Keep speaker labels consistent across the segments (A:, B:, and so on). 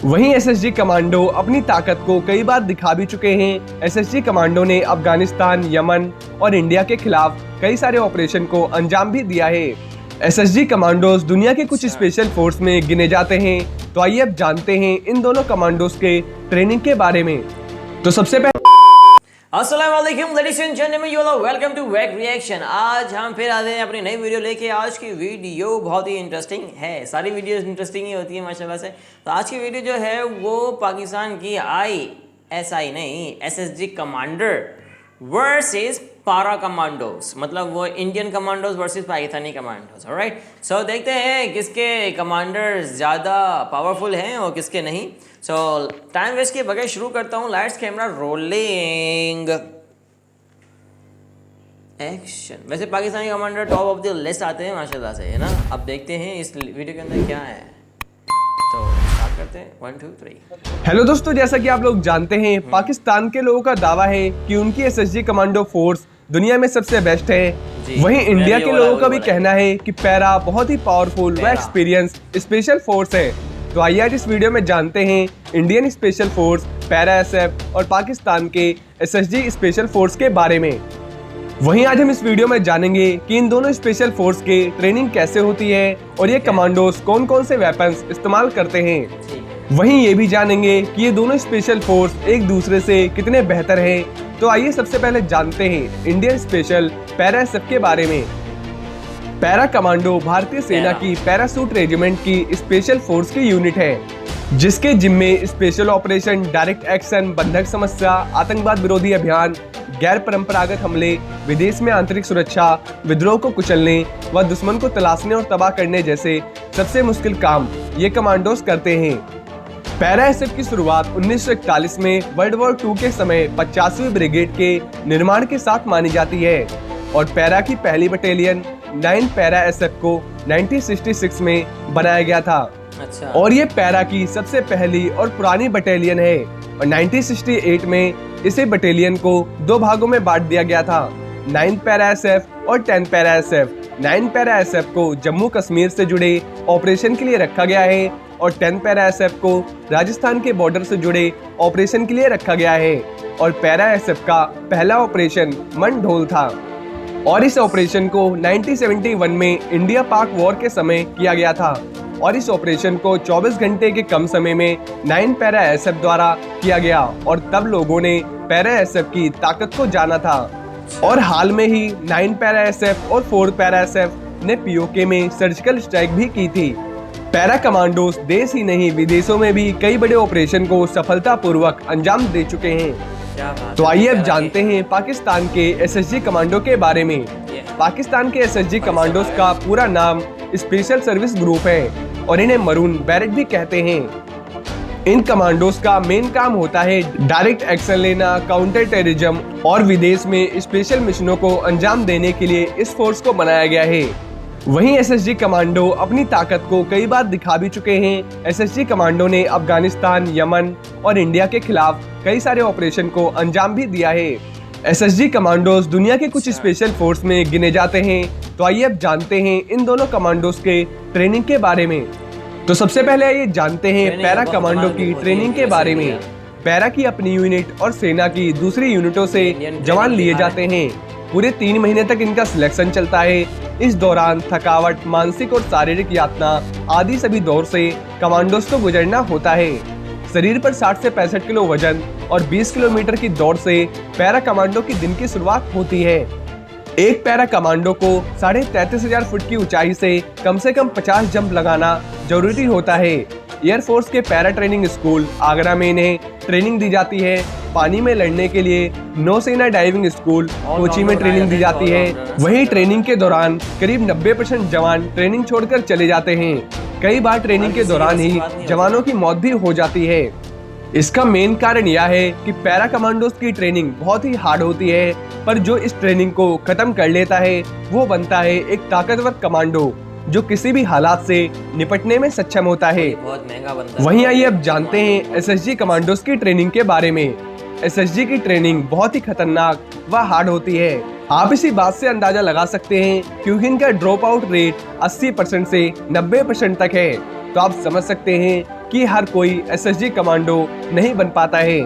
A: वहीं SSG commando अपनी ताकत को कई बार दिखा भी चुके हैं। एसएसजी कमांडो ने अफगानिस्तान, यमन और इंडिया के खिलाफ कई सारे ऑपरेशन को अंजाम भी दिया है। एसएसजी कमांडोज दुनिया के कुछ स्पेशल फोर्स में गिने जाते हैं। तो आइए अब जानते हैं इन दोनों कमांडोज के ट्रेनिंग के बारे में। तो सबसे पहले
B: अस्सलाम वालेकुम ladies and gentleman, you are welcome to wack reaction. आज हम फिर आते हैं अपनी नई वीडियो लेके। आज की वीडियो बहुत ही इंटरेस्टिंग है, सारी वीडियोस इंटरेस्टिंग ही होती है माशाल्लाह से। तो आज की वीडियो जो है वो पाकिस्तान की ISI नहीं SSG commander versus para commandos, मतलब वो Indian commandos versus Pakistani commandos. Alright, so देखते हैं किसके कमांडर ज़्यादा पावरफुल हैं और किसके नहीं। सो टाइम वेस्ट के बगैर शुरू करता हूँ। Lights camera rolling action. वैसे Pakistani commander top of the list आते हैं माशाल्लाह से, है ना। अब देखते हैं इस वीडियो के अंदर क्या है। तो स्टार्ट करते हैं 1 2 3।
A: हेलो दोस्तों, जैसा कि आप लोग जानते हैं पाकिस्तान के लोगों का दावा है कि उनकी एसएसजी कमांडो फोर्स दुनिया में सबसे बेस्ट है। वहीं इंडिया के लोगों का भी कहना है कि पैरा बहुत ही पावरफुल व एक्सपीरियंस स्पेशल फोर्स है। तो आइए आज इस वीडियो में जानते हैं Indian special force, para SF और पाकिस्तान के एसएसजी स्पेशल फोर्स के बारे में। वहीं आज हम इस वीडियो में जानेंगे कि इन दोनों स्पेशल फोर्स के ट्रेनिंग कैसे होती है और ये कमांडोज कौन कौन से वेपन्स इस्तेमाल करते हैं। वहीं ये भी जानेंगे कि ये दोनों स्पेशल फोर्स एक दूसरे से कितने बेहतर हैं। तो आइए सबसे पहले जानते हैं इंडियन स्पेशल पैरा SF के बारे में। पैरा कमांडो भारतीय सेना की पैरासूट रेजिमेंट की स्पेशल फोर्स की यूनिट है, जिसके जिम्मे स्पेशल ऑपरेशन, डायरेक्ट एक्शन, बंधक समस्या, आतंकवाद विरोधी अभियान, गैर परंपरागत हमले, विदेश में आंतरिक सुरक्षा, विद्रोह को कुचलने व दुश्मन को तलाशने और तबाह करने जैसे सबसे मुश्किल काम ये कमांडोज करते हैं। पैरा SF की शुरुआत 1941 में वर्ल्ड वॉर 2 के समय 50वीं ब्रिगेड के निर्माण के साथ मानी जाती है और पैरा की पहली बटालियन 9 पैरा SF को 1966 में बनाया गया था।
B: अच्छा। और
A: ये पैरा की सबसे पहली और पुरानी बटालियन है और 1968 में इसे बटालियन को 2 भागों में बांट दिया गया था, 9 पैरा SF और 10 पैरा SF। 9 पैरा SF को जम्मू कश्मीर से जुड़े ऑपरेशन के लिए रखा गया है और 10 पैरा SF को राजस्थान के बॉर्डर से जुड़े ऑपरेशन के लिए रखा गया है। और पैरा SF का पहला ऑपरेशन मंढोल था और इस ऑपरेशन को 1971 में इंडिया पाक वॉर के समय किया गया था और इस ऑपरेशन को 24 घंटे के कम समय में 9 पैरा SF द्वारा किया गया और तब लोगों ने पैरा SF की ताकत को जाना था। और हाल में ही 9 पैरा SF और 4 पैरा SF ने POK में सर्जिकल स्ट्राइक भी की थी। पैरा कमांडोज देश ही नहीं विदेशों में भी कई बड़े ऑपरेशन को सफलतापूर्वक अंजाम दे चुके हैं। तो आइए अब जानते हैं पाकिस्तान के एसएसजी कमांडो के बारे में। पाकिस्तान के एसएसजी कमांडोज का पूरा नाम स्पेशल सर्विस ग्रुप है और इन्हें मरून बैरक भी कहते हैं। इन कमांडोज का मेन काम होता है डायरेक्ट एक्शन लेना, काउंटर टेररिज्म और विदेश में स्पेशल मिशनों को अंजाम देने के लिए इस फोर्स को बनाया गया है। वहीं एसएसजी कमांडो अपनी ताकत को कई बार दिखा भी चुके हैं। एसएसजी कमांडो ने अफगानिस्तान, यमन और इंडिया के खिलाफ कई सारे ऑपरेशन को अंजाम भी दिया है। एसएसजी कमांडोज दुनिया के कुछ स्पेशल फोर्स में गिने जाते हैं। तो आइए अब जानते हैं इन दोनों कमांडोज के ट्रेनिंग के बारे में। तो सबसे पहले ये जानते हैं पैरा कमांडो की ट्रेनिंग के बारे में। पैरा की अपनी यूनिट और सेना की दूसरी यूनिटों से जवान लिए जाते हैं। पूरे 3 महीने तक इनका सिलेक्शन चलता है। इस दौरान थकावट, मानसिक और शारीरिक यातना आदि सभी दौर से कमांडोज को गुजरना होता है। शरीर पर 60 से 65 किलो वजन और 20 किलोमीटर की दौड़ से पैरा कमांडो की दिन की शुरुआत होती है। एक पैरा कमांडो को 33,500 फुट की ऊंचाई से कम 50 जंप लगाना जरूरी होता है। एयरफोर्स के पैरा ट्रेनिंग स्कूल आगरा में इन्हें ट्रेनिंग दी जाती है। पानी में लड़ने के लिए नौसेना डाइविंग स्कूल कोची में ट्रेनिंग दी जाती है। वहीं ट्रेनिंग के दौरान करीब 90% जवान ट्रेनिंग छोड़कर चले जाते हैं। कई बार ट्रेनिंग के दौरान ही जवानों की मौत भी हो जाती है। इसका मेन कारण यह है कि पैरा कमांडोज की ट्रेनिंग बहुत ही हार्ड होती है, पर जो इस ट्रेनिंग को खत्म कर लेता है वो बनता है एक ताकतवर कमांडो जो किसी भी हालात से निपटने में सक्षम होता है।
B: बहुत महंगा बनता है।
A: वहीं आइए अब जानते हैं एसएसजी कमांडोज की ट्रेनिंग के बारे में। एसएसजी की ट्रेनिंग बहुत ही खतरनाक व हार्ड होती है। आप इसी बात से अंदाजा लगा सकते हैं क्योंकि इनका ड्रॉप आउट रेट 80% से 90% तक है। तो आप समझ सकते हैं कि हर कोई एसएसजी कमांडो नहीं बन पाता है।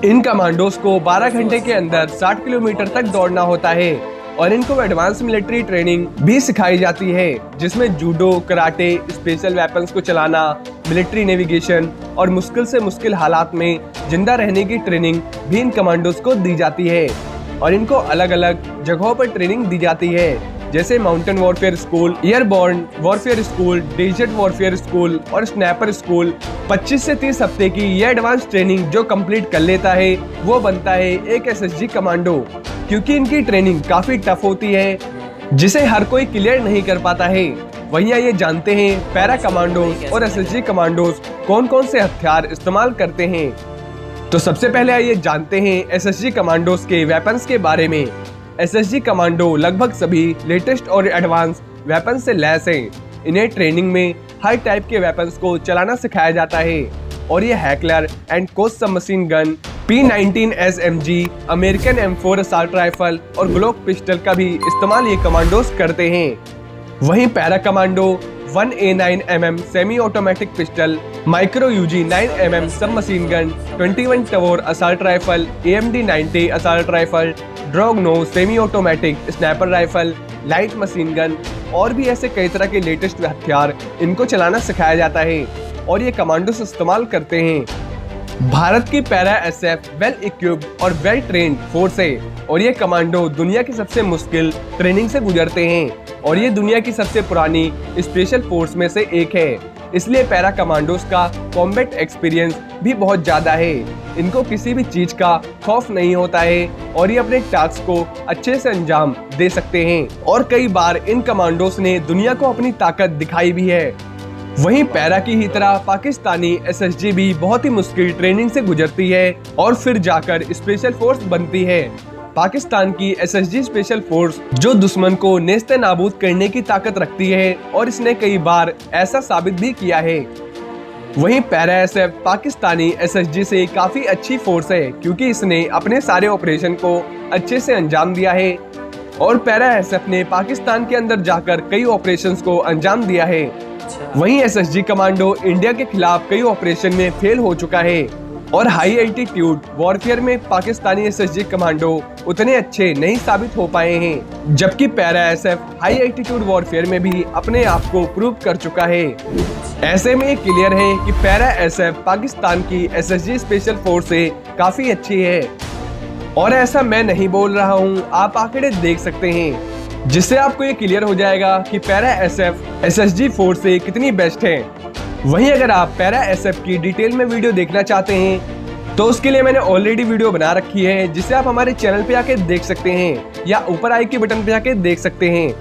A: इन कमांडोज को 12 घंटे के अंदर 60 किलोमीटर तक दौड़ना होता है और इनको एडवांस मिलिट्री ट्रेनिंग भी सिखाई जाती है, जिसमें जूडो, कराटे, स्पेशल वेपन्स को चलाना, मिलिट्री नेविगेशन और मुश्किल से मुश्किल हालात में जिंदा रहने की ट्रेनिंग भी इन कमांडोज को दी जाती है। और इनको अलग अलग जगहों पर ट्रेनिंग दी जाती है, जैसे mountain warfare school, airborne warfare school, desert warfare school और स्नैपर स्कूल। 25 से 30 हफ्ते की ये एडवांस ट्रेनिंग जो कंप्लीट कर लेता है वो बनता है एक एसएसजी कमांडो, क्योंकि इनकी ट्रेनिंग काफी टफ होती है जिसे हर कोई क्लियर नहीं कर पाता है। वहीं ये जानते हैं पैरा कमांडोज और एसएसजी कमांडोज कौन कौन से हथियार इस्तेमाल करते हैं। तो सबसे पहले आइए जानते हैं एसएसजी कमांडोज के वेपन्स के बारे में। एसएसजी कमांडो लगभग सभी लेटेस्ट और एडवांस वेपन से लैस हैं। इन्हें ट्रेनिंग में हर टाइप के वेपन्स को चलाना सिखाया जाता है और ये Heckler and Koch submachine gun, P19 SMG, American M4 assault rifle और ग्लोक पिस्टल का भी इस्तेमाल ये कमांडोज करते हैं। वहीं para commando 1A9mm semi automatic pistol, micro UG 9mm sub machine gun, 21 Tavor assault rifle, AMD 90 assault rifle, Dragunov semi automatic sniper rifle, light machine gun और भी ऐसे कई तरह के लेटेस्ट हथियार इनको चलाना सिखाया जाता है और ये कमांडोस इस्तेमाल करते हैं। भारत की पैरा एसएफ वेल इक्विप्ड और वेल ट्रेन्ड फोर्स है और ये कमांडो दुनिया की सबसे मुश्किल ट्रेनिंग से गुजरते हैं और ये दुनिया की सबसे पुरानी स्पेशल फोर्स में से एक है। इसलिए पैरा कमांडोज का कॉम्बैट एक्सपीरियंस भी बहुत ज्यादा है। इनको किसी भी चीज का खौफ नहीं होता है और ये अपने टास्क को अच्छे से अंजाम दे सकते हैं और कई बार इन कमांडोज ने दुनिया को अपनी ताकत दिखाई भी है। वहीं पैरा की ही तरह पाकिस्तानी एसएसजी भी बहुत ही मुश्किल ट्रेनिंग से गुजरती है और फिर जाकर स्पेशल फोर्स बनती है। पाकिस्तान की एसएसजी स्पेशल फोर्स जो दुश्मन को नेस्ते नाबूद करने की ताकत रखती है और इसने कई बार ऐसा साबित भी किया है। वहीं पैरा एसएफ पाकिस्तानी एसएसजी से काफी अच्छी फोर्स है क्योंकि इसने अपने सारे ऑपरेशन को अच्छे से अंजाम दिया है और पैरा एसएफ ने पाकिस्तान के अंदर जाकर कई ऑपरेशंस को अंजाम दिया है। वहीं एसएसजी कमांडो इंडिया के खिलाफ कई ऑपरेशन में फेल हो चुका है और हाई एल्टीट्यूड वॉरफेयर में पाकिस्तानी एसएसजी कमांडो उतने अच्छे नहीं साबित हो पाए हैं, जबकि para SF high altitude warfare में भी अपने आप को प्रूव कर चुका है। ऐसे में क्लियर है कि पैरा एसएफ पाकिस्तान की एसएसजी स्पेशल फोर्स से काफी अच्छी है और ऐसा मैं नहीं बोल रहा हूँ, आप आंकड़े देख सकते हैं, जिससे आपको ये क्लियर हो जाएगा कि पैरा एसएफ एसएसजी फोर्स से कितनी बेस्ट है। वहीं अगर आप पैरा एसएफ की डिटेल में वीडियो देखना चाहते हैं तो उसके लिए मैंने ऑलरेडी वीडियो बना रखी है जिसे आप हमारे चैनल पे आके देख सकते हैं या ऊपर आई के बटन पे आके देख सकते हैं।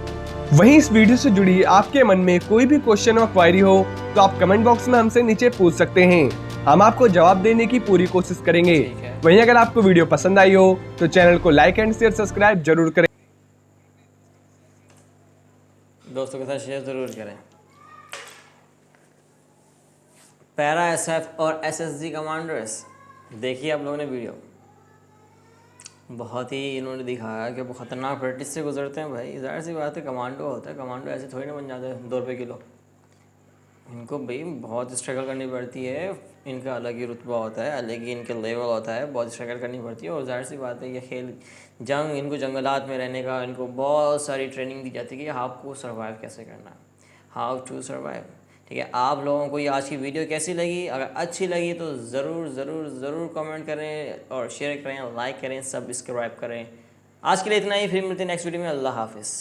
A: वहीं इस वीडियो से जुड़ी आपके मन में कोई भी क्वेश्चन और क्वायरी हो तो आप कमेंट बॉक्स में हमसे नीचे पूछ सकते हैं, हम आपको जवाब देने की पूरी कोशिश करेंगे। वहीं अगर आपको वीडियो पसंद आई हो तो चैनल को लाइक एंड शेयर सब्सक्राइब जरूर करें,
B: दोस्तों के साथ शेयर ज़रूर करें। पैरा एसएफ और एसएसजी कमांडर्स देखिए आप लोगों ने वीडियो, बहुत ही इन्होंने दिखाया कि वो ख़तरनाक प्रैक्टिस से गुजरते हैं। भाई जाहिर सी बात है, कमांडो होता है, कमांडो ऐसे थोड़ी ना बन जाते हैं 2 रुपये किलो। इनको भाई बहुत स्ट्रगल करनी पड़ती है, इनका अलग ही रुतबा होता है, अलग ही इनका लेवल होता है, बहुत स्ट्रगल करनी पड़ती है। और जाहिर सी बात है ये खेल जंग, इनको जंगलात में रहने का इनको बहुत सारी ट्रेनिंग दी जाती है कि आपको सर्वाइव कैसे करना है, हाउ टू सर्वाइव। ठीक है, आप लोगों को ये आज की वीडियो कैसी लगी? अगर अच्छी लगी तो ज़रूर ज़रूर ज़रूर कमेंट करें और शेयर करें, लाइक करें, सब्सक्राइब करें। आज के लिए इतना ही, फिर मिलते हैं नेक्स्ट वीडियो में। अल्लाह हाफिज़।